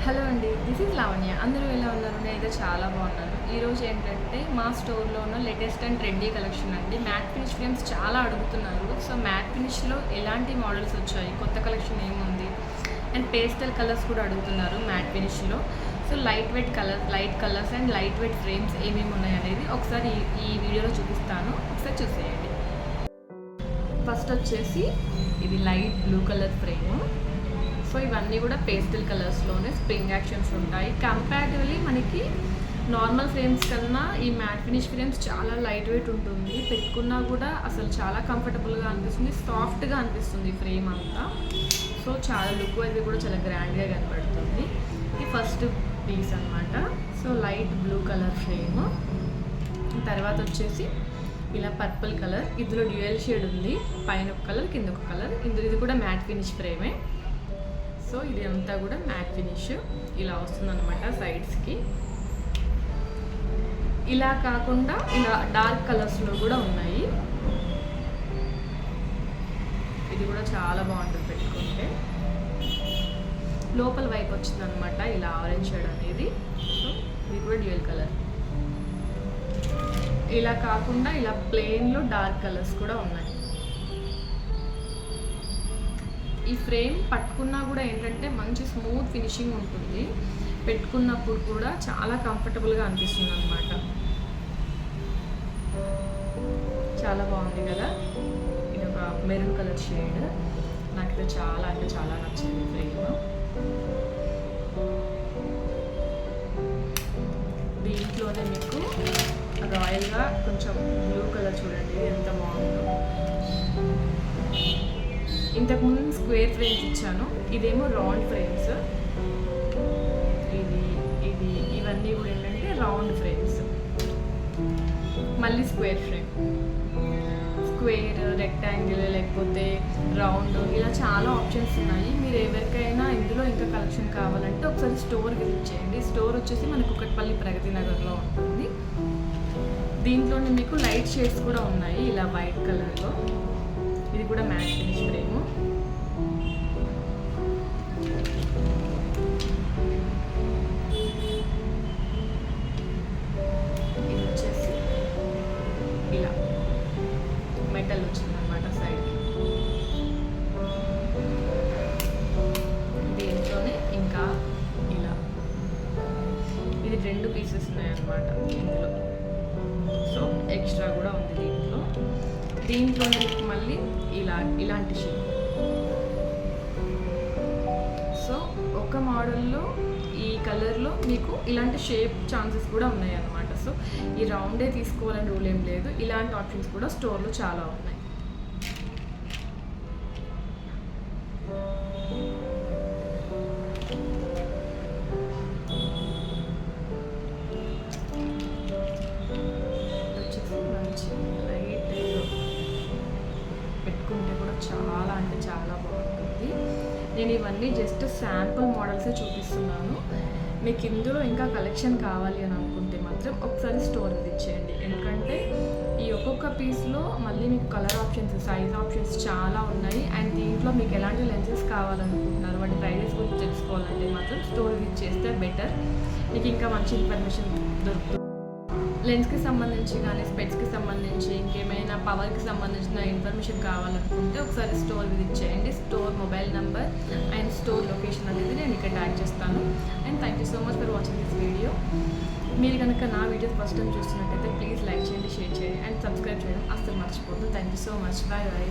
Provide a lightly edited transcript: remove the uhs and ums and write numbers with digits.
Hello అండి, this is Lavanya. అందరూ ఎలా ఉన్నారు? నేనైతే చాలా బాగున్నాను. ఈరోజు ఏంటంటే మా స్టోర్లో ఉన్న లేటెస్ట్ అండ్ ట్రెండీ కలెక్షన్ అండి. మ్యాట్ ఫినిష్ ఫ్రేమ్స్ చాలా అడుగుతున్నారు. సో మ్యాట్ ఫినిష్లో ఎలాంటి మోడల్స్ వచ్చాయి, కొత్త కలెక్షన్ ఏముంది, అండ్ పేస్టల్ కలర్స్ కూడా అడుగుతున్నారు మ్యాట్ ఫినిష్లో. So light colours and light weight frames ఏమేమి ఉన్నాయి అనేది ఒకసారి ఈ వీడియోలో చూపిస్తాను. ఒకసారి చూసేయండి. ఫస్ట్ వచ్చేసి ఇది light blue colour frame. So ఇవన్నీ కూడా పేస్టల్ కలర్స్లోనే స్ప్రింగ్ యాక్షన్స్ ఉంటాయి. కంపారిటివ్లీ మనకి నార్మల్ ఫ్రేమ్స్ కన్నా ఈ మ్యాట్ ఫినిష్ ఫ్రేమ్స్ చాలా లైట్ వెయిట్ ఉంటుంది. పెట్టుకున్నా కూడా అసలు చాలా కంఫర్టబుల్గా అనిపిస్తుంది, సాఫ్ట్గా అనిపిస్తుంది ఫ్రేమ్ అంతా. సో చాలా లుక్ వైజ్ కూడా చాలా గ్రాండ్గా కనబడుతుంది. ఇది ఫస్ట్ పీస్ అనమాట. So light blue colour frame. తర్వాత వచ్చేసి ఇలా పర్పుల్ కలర్, ఇందులో డ్యూయల్ షేడ్ ఉంది. పైన ఒక కలర్, కింద ఒక కలర్. ఇది కూడా మ్యాట్ ఫినిష్ ఫ్రేమే. సో ఇది అంతా కూడా మ్యాట్ ఫినిష్ ఇలా వస్తుందన్నమాట సైడ్స్కి. ఇలా కాకుండా ఇలా డార్క్ కలర్స్లో కూడా ఉన్నాయి. ఇది కూడా చాలా బాగుంటుంది పెట్టుకుంటే. లోపల వైపు వచ్చిందనమాట ఇలా ఆరెంజ్ షేడ్ అనేది. సో ఇది కూడా డ్యూయల్ కలర్. ఇలా కాకుండా ఇలా ప్లెయిన్లో డార్క్ కలర్స్ కూడా ఉన్నాయి. ఈ ఫ్రేమ్ పట్టుకున్నా కూడా ఏంటంటే మంచి స్మూత్ ఫినిషింగ్ ఉంటుంది. పెట్టుకున్నప్పుడు కూడా చాలా కంఫర్టబుల్గా అనిపిస్తుంది అనమాట. చాలా బాగుంది కదా. ఇది ఒక మెరూన్ కలర్ షేడ్. నాకైతే చాలా అంటే చాలా నచ్చింది ఫ్రేమ్. దీంట్లోనే మీకు రాయల్గా కొంచెం బ్లూ కలర్ చూడండి ఎంత బాగుందో. ఇంతకుముందు స్క్వేర్ ఫ్రేమ్స్ ఇచ్చాను, ఇదేమో రౌండ్ ఫ్రేమ్స్. ఇవన్నీ కూడా ఏంటంటే రౌండ్ ఫ్రేమ్స్. మళ్ళీ స్క్వేర్ ఫ్రేమ్, స్క్వేర్, రెక్టాంగిల్, లేకపోతే రౌండ్, ఇలా చాలా ఆప్షన్స్ ఉన్నాయి. మీరు ఎవరికైనా ఇందులో ఇంకా కలెక్షన్ కావాలంటే ఒకసారి స్టోర్ విజిట్ చేయండి. స్టోర్ వచ్చేసి మనకు కుకట్పల్లి ప్రగతి నగర్లో ఉంటుంది. దీంట్లోనే మీకు లైట్ షేడ్స్ కూడా ఉన్నాయి ఇలా వైట్ కలర్లో. ఇది కూడా మ్యాట్ ఫినిష్ ఫ్రేము. ఇది వచ్చేసి ఇలా మెటల్ వచ్చిందనమాట సైడ్కి. దీంట్లోనే ఇంకా ఇలా ఇది 2 పీసెస్ ఉన్నాయన్నమాట ఇందులో. సో ఎక్స్ట్రా కూడా ఉంది దీంట్లో మీకు మళ్ళీ ఇలాంటి షేప్. సో ఒక మోడల్లో ఈ కలర్లో మీకు ఇలాంటి షేప్ ఛాన్సెస్ కూడా ఉన్నాయి అన్నమాట. సో ఈ రౌండే తీసుకోవాలని రూల్ ఏం లేదు. ఇలాంటి ఆప్షన్స్ కూడా స్టోర్లో చాలా ఉన్నాయి. పెట్టుకుంటే కూడా చాలా అంటే చాలా బాగుంటుంది. నేను ఇవన్నీ జస్ట్ శాంపుల్ మోడల్సే చూపిస్తున్నాను. మీకు ఇందులో ఇంకా కలెక్షన్ కావాలి అని అనుకుంటే మాత్రం ఒకసారి స్టోర్ విజిట్ చేయండి. ఎందుకంటే ఈ ఒక్కొక్క పీస్లో మళ్ళీ మీకు కలర్ ఆప్షన్స్, సైజ్ ఆప్షన్స్ చాలా ఉన్నాయి. అండ్ దీంట్లో మీకు ఎలాంటి లెన్సెస్ కావాలనుకుంటున్నారు, వాటి ప్రైజెస్ గురించి తెలుసుకోవాలంటే మాత్రం స్టోర్ విజిట్ చేస్తే బెటర్. మీకు ఇంకా మంచి ఇన్ఫర్మేషన్ దొరుకుతుంది. లెన్స్కి సంబంధించి కానీ స్పెట్స్కి సంబంధించి ఇంకేమైనా పవర్కి సంబంధించిన ఇన్ఫర్మేషన్ కావాలనుకుంటే ఒకసారి స్టోర్ విజిట్ చేయండి. Store mobile number and store location అనేది నేను ఇక్కడ ట్యాగ్ చేస్తాను. And thank you so much for watching this video. మీరు కనుక నా వీడియోస్ ఫస్ట్ టైం చూస్తున్నట్టయితే ప్లీజ్ లైక్ చేయండి, షేర్ చేయండి అండ్ సబ్స్క్రైబ్ చేయడం అస్సలు మర్చిపోద్దు. Thank you so much. Bye bye.